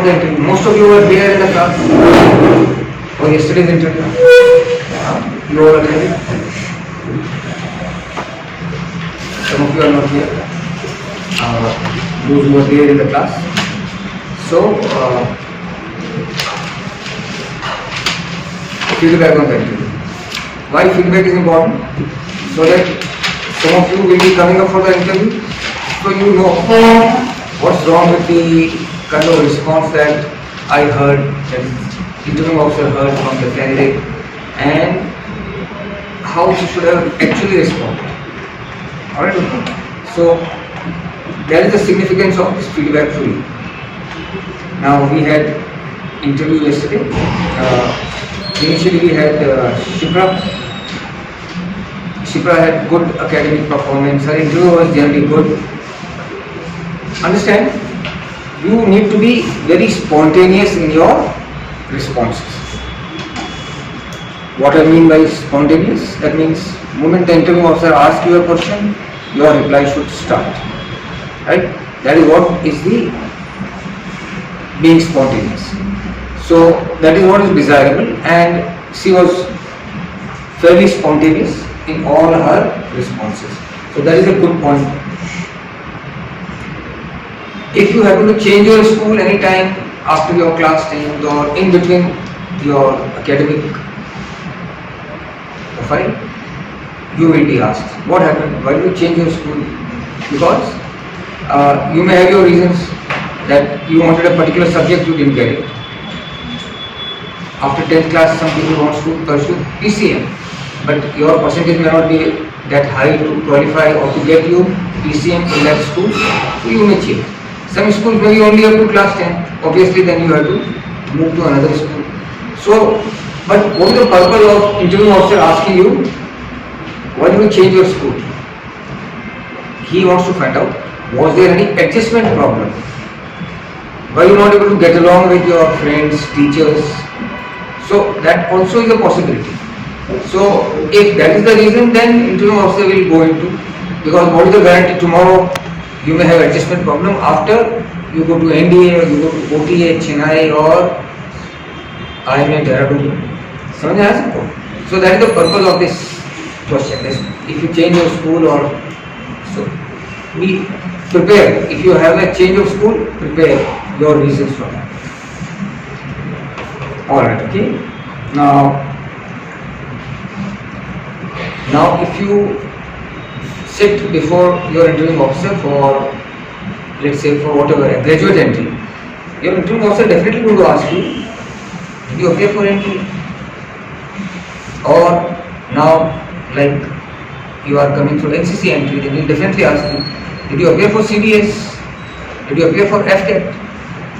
about the interview? Most of you were there in the class for yesterday's interview. You all attended. Some of you are not here. Those who were there in the class. So, feedback on the interview. Why feedback is important? So that some of you will be coming up for the interview, so you know what's wrong with the kind of response that I heard, that interviewing officer heard from the candidate, and how you should have actually responded. Alright? So that is the significance of this feedback for you. Now we had interview yesterday. Initially we had Shipra. Shipra had good academic performance. Her interview was generally good. Understand? You need to be very spontaneous in your responses. What I mean by spontaneous? That means moment the interview officer asks you a question, your reply should start. Right? That is what is the being spontaneous. So that is what is desirable, and she was fairly spontaneous in all her responses. So that is a good point. If you happen to change your school anytime after your class 10th or in between your academic profile, you will be asked, what happened? Why did you change your school? Because you may have your reasons that you wanted a particular subject, you didn't get it. After 10th class, some people want to pursue PCM, but your percentage may not be that high to qualify or to get you PCM in that school, so you may change. Some schools may be only up to class 10, obviously then you have to move to another school. So, but what is the purpose of interview officer asking you, why did you change your school? He wants to find out, was there any adjustment problem? Were you not able to get along with your friends, teachers? So that also is a possibility. So if that is the reason, then interview officer will go into, because what is the guarantee tomorrow you may have adjustment problem after you go to NDA or you go to OTA, Chennai or IMA Dehradun. So that is the purpose of this question. If you change your school or so, we prepare. If you have a change of school, prepare your reasons for that. Alright, okay. Now if you sit before your interviewing officer for, let's say, for whatever, a graduate entry, your interviewing officer definitely going to ask you, did you appear for entry? Or now, like you are coming through NCC entry, they will definitely ask you, did you appear for CBS? Did you appear for FCAT?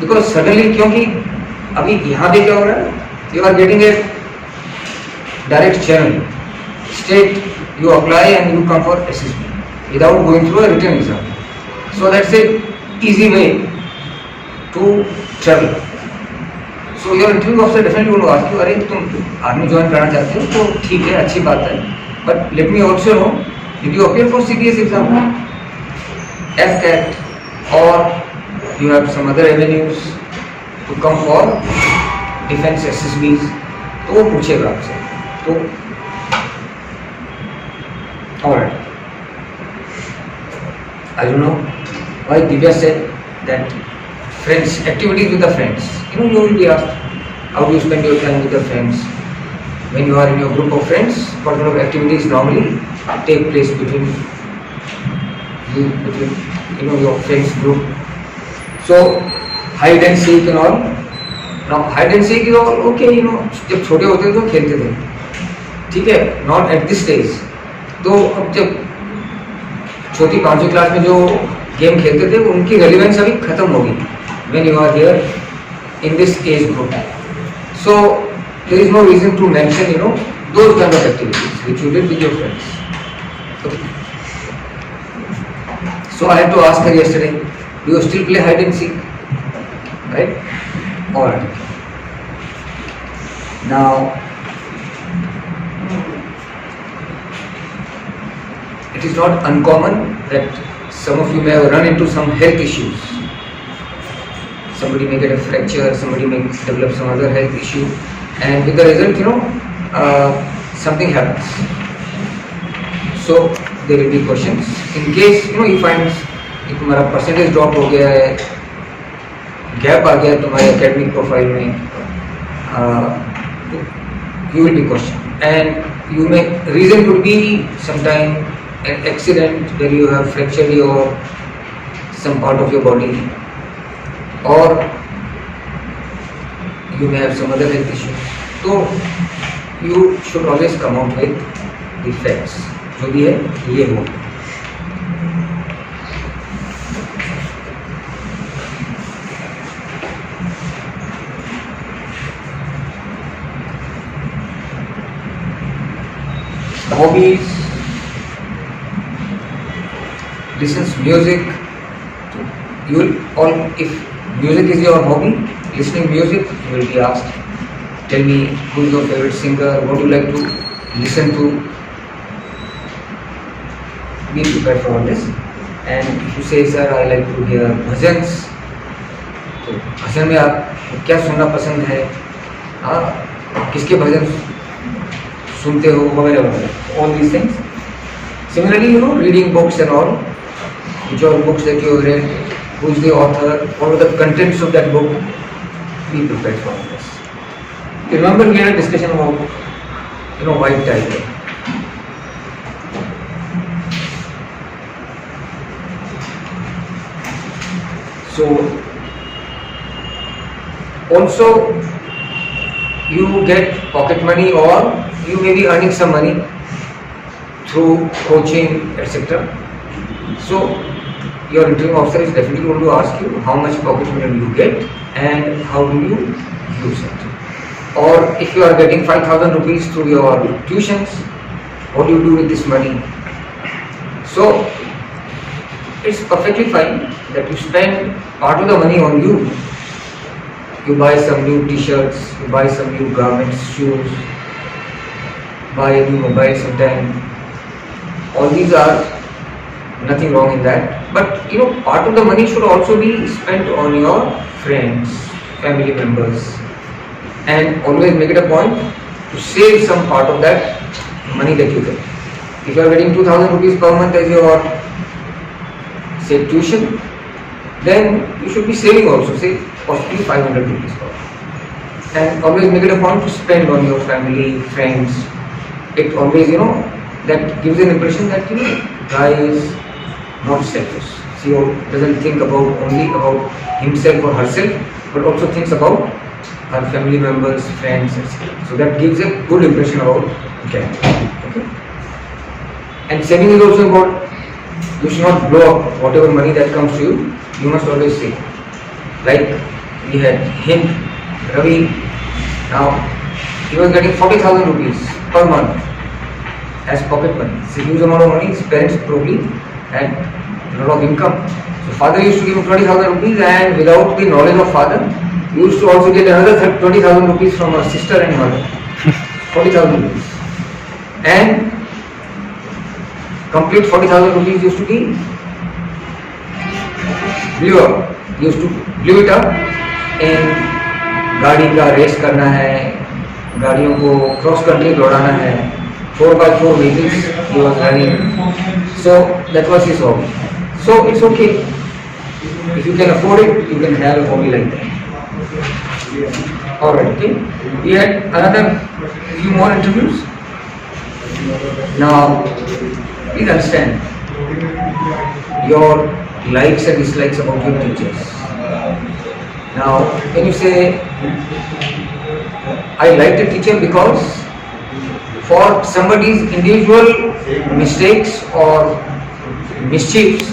Because suddenly, क्योंकि अभी यहाँ पे क्या हो रहा है? You are getting a direct channel. State, you apply and you come for SSB without going through a written exam. So that's a easy way to travel. So your interview officer definitely will ask you, अरे तुम army join करना चाहते हो तो ठीक है, अच्छी बात है. But let me also know, did you appear for CBS exam, FCAT, or you have some other avenues to come for Defence SSBs? तो वो पूछेगा आपसे. तो alright. I don't know why Divya said that friends, activities with the friends. You will be asked, how do you spend your time with the friends? When you are in your group of friends, what kind of activities normally take place between you, your friends group? So hide and seek and all. Now hide and seek is all okay, जब छोटे होते थे तो खेलते थे, ठीक है, not at this stage. तो अब जब छोटी 5वीं क्लास में जो गेम खेलते थे उनकी रेलिवेंस अभी खत्म होगी when you are here in this age group. So there is no reason to mention those kind of activities which you did with your friends. So I had to ask her yesterday, do you still play hide and seek? Right? Alright. Now it is not uncommon that some of you may have run into some health issues. somebody may get a fracture, somebody may develop some other health issue, and with the result, something happens. So there will be questions. In case he finds कि तुम्हारा percentage drop हो गया है, gap आ गया है तुम्हारे academic profile में, you will be questioned, and you may reason could be sometime an accident where you have fractured your some part of your body, or you may have some other health issue. So you should always come out with the facts. जो भी है ये हो. Hobbies, listens music. You will all, if music is your hobby, listening music, you will be asked, tell me who is your favorite singer, what do you like to listen to. Be prepared for all this. And if you say, sir, I like to hear bhajans, तो भजन में आप क्या सुनना पसंद है, किसके भजन सुनते हो, वगैरह वगैरह, all these things. Similarly, reading books and all, which are books that you have read, who is the author, what are the contents of that book. Be prepared for all this. Remember, we had a discussion about white tiger. So also you get pocket money, or you may be earning some money through coaching, etc. So your interviewing officer is definitely going to ask you how much pocket money you get and how do you use it. Or if you are getting 5,000 rupees through your tuitions, what do you do with this money? So it's perfectly fine that you spend part of the money on you. You buy some new t-shirts, you buy some new garments, shoes, buy a new mobile sometime. All these are nothing wrong in that. But part of the money should also be spent on your friends, family members, and always make it a point to save some part of that money that you get. If you are getting 2,000 rupees per month as your say tuition, then you should be saving also, say possibly 500 rupees per month. And always make it a point to spend on your family, friends. It always, that gives an impression that, guy is not selfish. She doesn't think only about himself or herself, but also thinks about her family members, friends, etc. So that gives a good impression about the character. Okay? And saving is also important. You should not blow up whatever money that comes to you. You must always save. Like we had him, Ravi. Now he was getting 40,000 rupees per month as pocket money. It's a huge amount of money. His parents probably had a lot of income. So father used to give him 20,000 rupees, and without the knowledge of father, he used to also get another 20,000 rupees from her sister and mother. 40,000 rupees. And complete 40,000 rupees used to be blew up. He used to blew it up in गाड़ी का race करना है, गाड़ियों को cross country दौड़ाना है, 4x4 vehicles he was running. So that was his hobby. So it's okay. If you can afford it, you can have a hobby like that. Alright, okay. We had another few more interviews. Now, please understand your likes and dislikes about your teachers. Now, when you say, I liked a teacher because for somebody's individual mistakes or mischiefs,